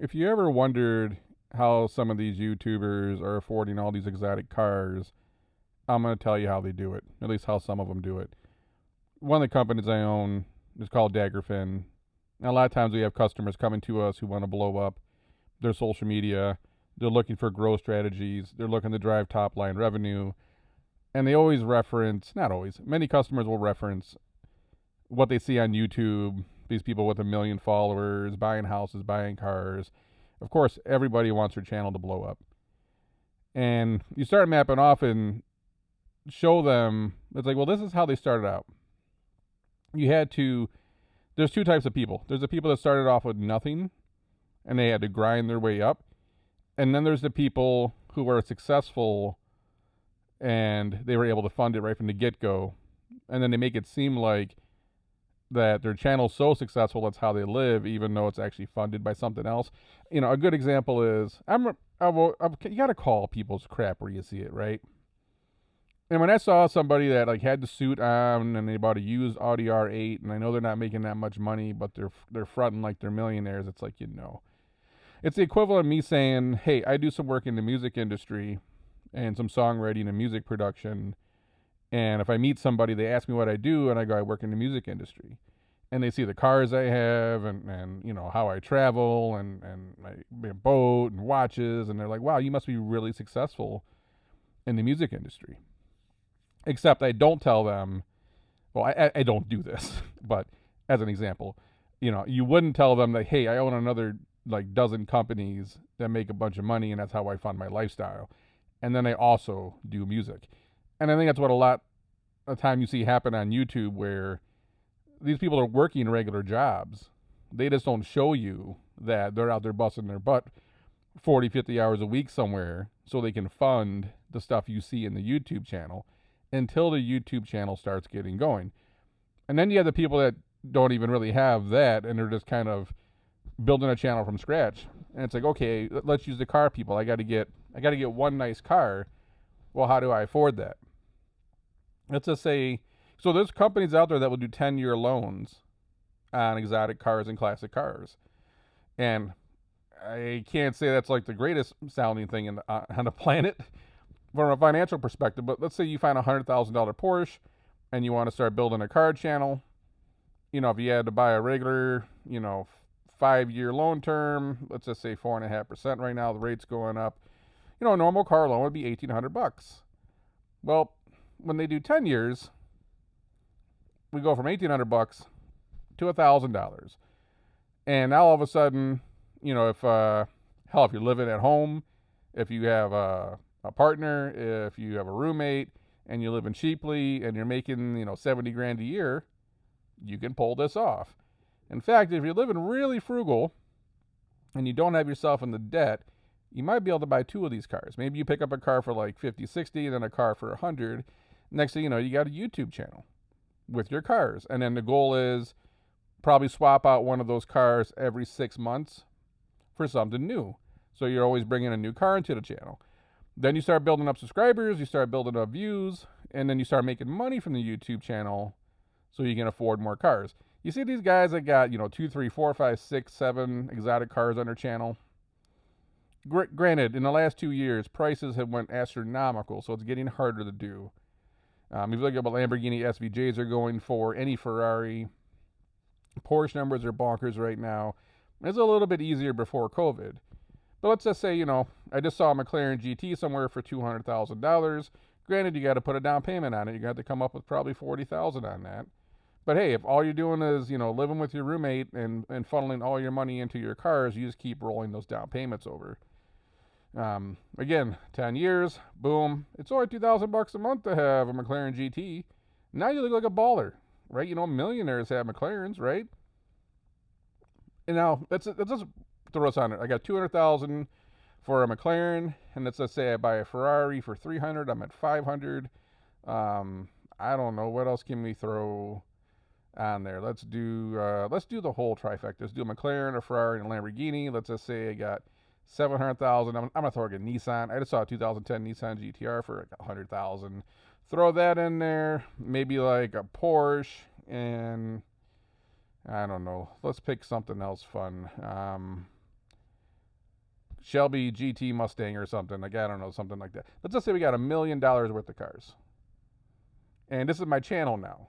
If you ever wondered how some of these YouTubers are affording all these exotic cars, I'm going to tell you how they do it. At least how some of them do it. One of the companies I own is called Daggerfin. And a lot of times we have customers coming to us who want to blow up their social media. They're looking for growth strategies. They're looking to drive top line revenue. And they always reference, not always, many customers will reference what they see on YouTube. These people with 1 million followers, buying houses, buying cars. Of course, everybody wants their channel to blow up. And you start mapping off and show them, it's like, well, this is how they started out. You had to, there's two types of people. There's the people that started off with nothing and they had to grind their way up. And then there's the people who were successful and they were able to fund it right from the get go. And then they make it seem like that their channel's so successful that's how they live, even though it's actually funded by something else. You know, a good example is you gotta call people's crap where you see it, right? And when I saw somebody that like had the suit on and they bought a used Audi R8, and I know they're not making that much money, but they're fronting like they're millionaires, it's like, it's the equivalent of me saying, hey, I do some work in the music industry and some songwriting and music production. And if I meet somebody, they ask me what I do, and I go, I work in the music industry. And they see the cars I have and how I travel and my boat and watches, and they're like, wow, you must be really successful in the music industry. Except I don't tell them, well, I don't do this, but as an example, you wouldn't tell them that, hey, I own another like dozen companies that make a bunch of money, and that's how I fund my lifestyle. And then I also do music. And I think that's what a lot of time you see happen on YouTube, where these people are working regular jobs. They just don't show you that they're out there busting their butt 40, 50 hours a week somewhere so they can fund the stuff you see in the YouTube channel until the YouTube channel starts getting going. And then you have the people that don't even really have that, and they're just kind of building a channel from scratch. And it's like, okay, let's use the car people. I got to get one nice car. Well, how do I afford that? Let's just say, so there's companies out there that will do 10-year loans on exotic cars and classic cars. And I can't say that's like the greatest sounding thing on the planet from a financial perspective, but let's say you find a $100,000 Porsche and you want to start building a car channel. If you had to buy a regular, 5-year loan term, let's just say 4.5% right now, the rate's going up. A normal car loan would be $1,800. Well, when they do 10 years, we go from $1,800 to $1,000. And now all of a sudden, if you're living at home, if you have a partner, if you have a roommate, and you're living cheaply and you're making, 70 grand a year, you can pull this off. In fact, if you're living really frugal and you don't have yourself in the debt, you might be able to buy two of these cars. Maybe you pick up a car for like 50, 60, and then a car for 100. Next thing you know, you got a YouTube channel with your cars. And then the goal is probably swap out one of those cars every 6 months for something new. So you're always bringing a new car into the channel. Then you start building up subscribers, you start building up views, and then you start making money from the YouTube channel so you can afford more cars. You see these guys that got, 2, 3, 4, 5, 6, 7 exotic cars on their channel? Granted, in the last 2 years, prices have went astronomical, so it's getting harder to do. If you look at what Lamborghini SVJs are going for, any Ferrari, Porsche numbers are bonkers right now. It's a little bit easier before COVID. But let's just say, I just saw a McLaren GT somewhere for $200,000. Granted, you got to put a down payment on it. You're going to have to come up with probably $40,000 on that. But hey, if all you're doing is, living with your roommate and funneling all your money into your cars, you just keep rolling those down payments over. Again, 10 years, boom, it's only $2,000 a month to have a McLaren GT. Now you look like a baller, right? Millionaires have McLarens, right? And now let's just throw this on it. I got $200,000 for a McLaren, and let's just say I buy a Ferrari for $300. I'm at $500. I don't know, what else can we throw on there? Let's do the whole trifecta. Let's do a McLaren, a Ferrari, and a Lamborghini. Let's just say I got $700,000. I'm gonna throw a Nissan. I just saw a 2010 Nissan GTR for like $100,000. Throw that in there. Maybe like a Porsche, and I don't know. Let's pick something else fun. Shelby GT Mustang or something. Like, I don't know, something like that. Let's just say we got $1 million worth of cars. And this is my channel now.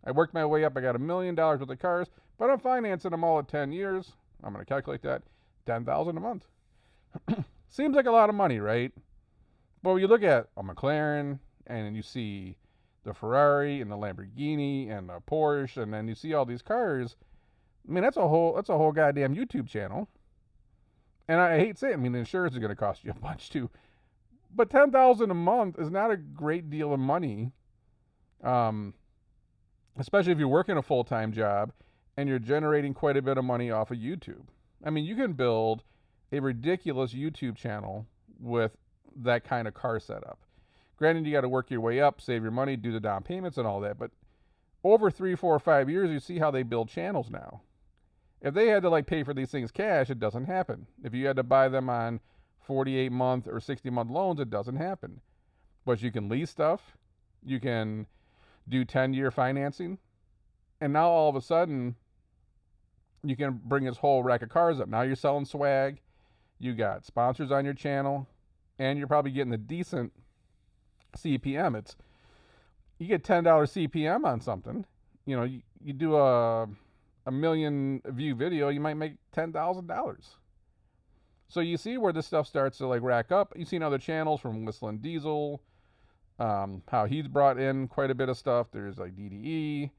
I worked my way up. I got $1 million worth of cars, but I'm financing them all at 10 years. I'm going to calculate that. $10,000 a month. Seems like a lot of money, right? But when you look at a McLaren and you see the Ferrari and the Lamborghini and the Porsche, and then you see all these cars, I mean, that's a whole goddamn YouTube channel. And I hate saying it. I mean, the insurance is going to cost you a bunch too. But $10,000 a month is not a great deal of money, especially if you're working a full-time job and you're generating quite a bit of money off of YouTube. I mean, you can build a ridiculous YouTube channel with that kind of car setup. Granted, you got to work your way up, save your money, do the down payments and all that. But over 3, 4, 5 years, you see how they build channels now. If they had to like pay for these things cash, it doesn't happen. If you had to buy them on 48-month or 60-month loans, it doesn't happen. But you can lease stuff. You can do 10-year financing. And now all of a sudden, you can bring this whole rack of cars up. Now you're selling swag. You got sponsors on your channel. And you're probably getting a decent CPM. You get $10 CPM on something. You know, you do a million view video, you might make $10,000. So you see where this stuff starts to like rack up. You've seen other channels from Whistlindiesel, how he's brought in quite a bit of stuff. There's like DDE.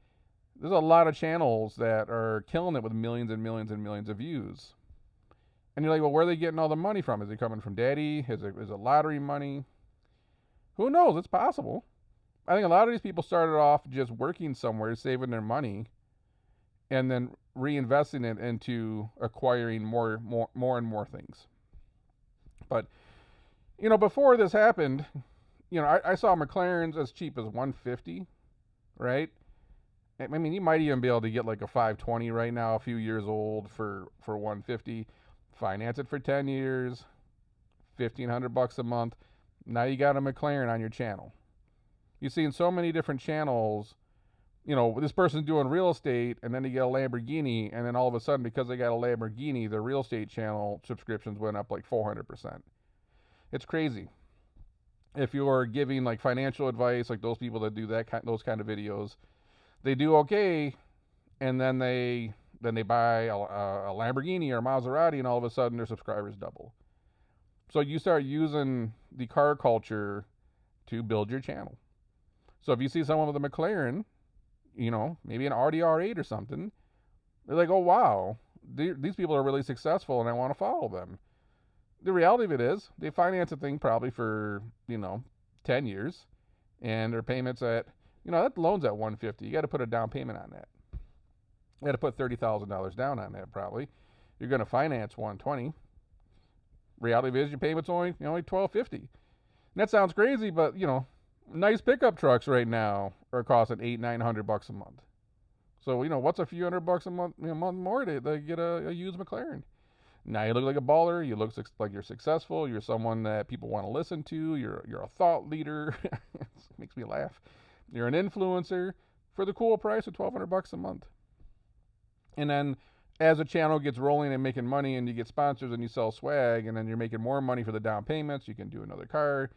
There's a lot of channels that are killing it with millions and millions and millions of views. And you're like, well, where are they getting all the money from? Is it coming from daddy? Is it lottery money? Who knows? It's possible. I think a lot of these people started off just working somewhere, saving their money, and then reinvesting it into acquiring more and more things. But, you know, before this happened, you know, I saw McLarens as cheap as $150, right? I mean, you might even be able to get like a 520 right now, a few years old for $150. Finance it for 10 years, $1,500 a month. Now you got a McLaren on your channel. You see in so many different channels, you know, this person's doing real estate, and then they get a Lamborghini, and then all of a sudden, because they got a Lamborghini, the real estate channel subscriptions went up like 400%. It's crazy. If you're giving like financial advice, like those people that do those kind of videos, they do okay, and then they buy a Lamborghini or a Maserati, and all of a sudden their subscribers double. So you start using the car culture to build your channel. So if you see someone with a McLaren, you know, maybe an RDR8 or something, they're like, oh, wow, these people are really successful and I want to follow them. The reality of it is they finance a thing probably for, you know, 10 years, and their payments at, you know, that loan's at $150. You got to put a down payment on that. You got to put $30,000 down on that probably. You're going to finance $120. Reality is your payment's only $1,250. And that sounds crazy, but, you know, nice pickup trucks right now are costing $800-900 a month. So, you know, what's a few $100 a month, month more to get a used McLaren? Now you look like a baller. You look like you're successful. You're someone that people want to listen to. You're a thought leader. It makes me laugh. You're an influencer for the cool price of $1,200 a month. And then as a channel gets rolling and making money, and you get sponsors and you sell swag, and then you're making more money for the down payments, you can do another car.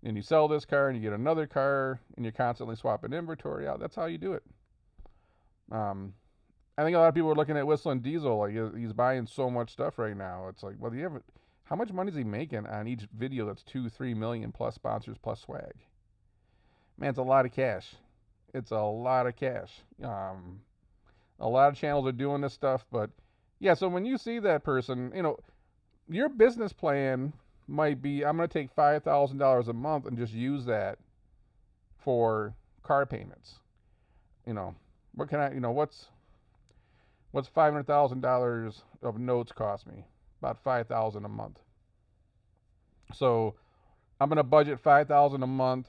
And you sell this car and you get another car, and you're constantly swapping inventory out. That's how you do it. I think a lot of people are looking at Whistlindiesel, like he's buying so much stuff right now. It's like, well, how much money is he making on each video that's 2-3 million plus sponsors plus swag? Man, it's a lot of cash. It's a lot of cash. A lot of channels are doing this stuff, but yeah, so when you see that person, you know, your business plan might be, I'm going to take $5,000 a month and just use that for car payments. You know, what can I, you know, what's $500,000 of notes cost me? About $5,000 a month. So I'm going to budget $5,000 a month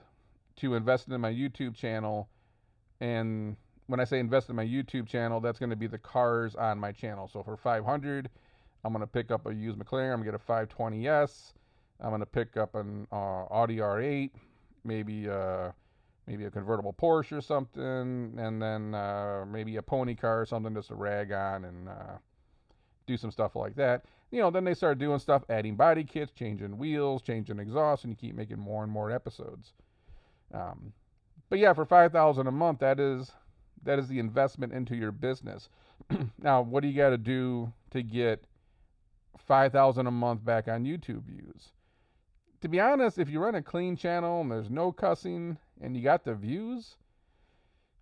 to invest in my YouTube channel. And when I say invest in my YouTube channel, that's going to be the cars on my channel. So for $500, I'm going to pick up a used McLaren. I'm going to get a 520S. I'm going to pick up an Audi R8, maybe a convertible Porsche or something, and then maybe a pony car or something just to rag on and do some stuff like that. then they start doing stuff, adding body kits, changing wheels, changing exhaust, and you keep making more and more episodes. But yeah, for $5,000 a month, that is the investment into your business. Now, what do you got to do to get $5,000 a month back on YouTube views? To be honest, if you run a clean channel and there's no cussing and you got the views,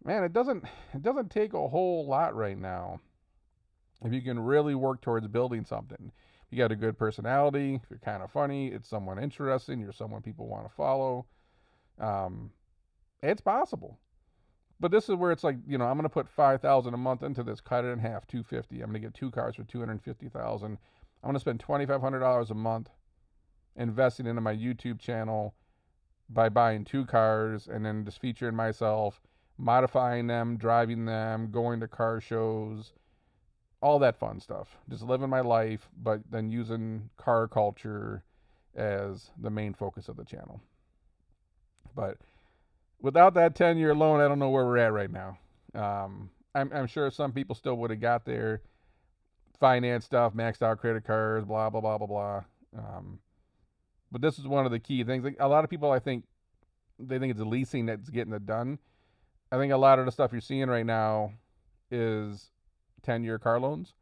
man, it doesn't take a whole lot right now. If you can really work towards building something, you got a good personality, if you're kind of funny, it's someone interesting, you're someone people want to follow. It's possible. But this is where it's like, I'm going to put $5,000 a month into this, cut it in half, $250,000. I'm going to get 2 cars for $250,000. I'm going to spend $2,500 a month investing into my YouTube channel by buying 2 cars and then just featuring myself, modifying them, driving them, going to car shows, all that fun stuff. Just living my life, but then using car culture as the main focus of the channel. But without that 10-year loan, I don't know where we're at right now. I'm sure some people still would have got there, finance stuff, maxed out credit cards, blah, blah, blah, blah, blah. But this is one of the key things. Like, a lot of people, I think, they think it's the leasing that's getting it done. I think a lot of the stuff you're seeing right now is 10-year car loans.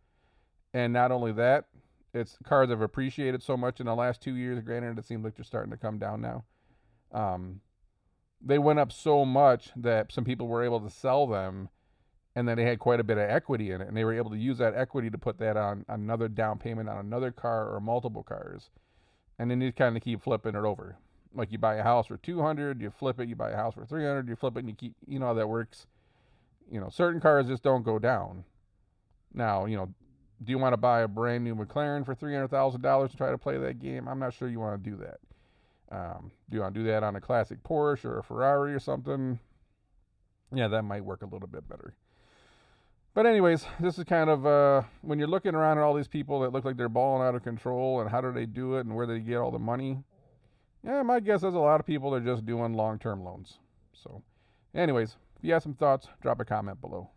And not only that, it's cars have appreciated so much in the last 2 years. Granted, it seems like they're starting to come down now. They went up so much that some people were able to sell them, and then they had quite a bit of equity in it, and they were able to use that equity to put that on another down payment on another car or multiple cars. And then you kind of keep flipping it over. Like, you buy a house for $200, you flip it, you buy a house for $300, you flip it, and you keep, how that works. Certain cars just don't go down. Now, do you want to buy a brand new McLaren for $300,000 to try to play that game? I'm not sure you want to do that. Do you want to do that on a classic Porsche or a Ferrari or something? Yeah, that might work a little bit better. But anyways, this is kind of, when you're looking around at all these people that look like they're balling out of control and how do they do it and where do they get all the money? Yeah, my guess is a lot of people are just doing long-term loans. So anyways, if you have some thoughts, drop a comment below.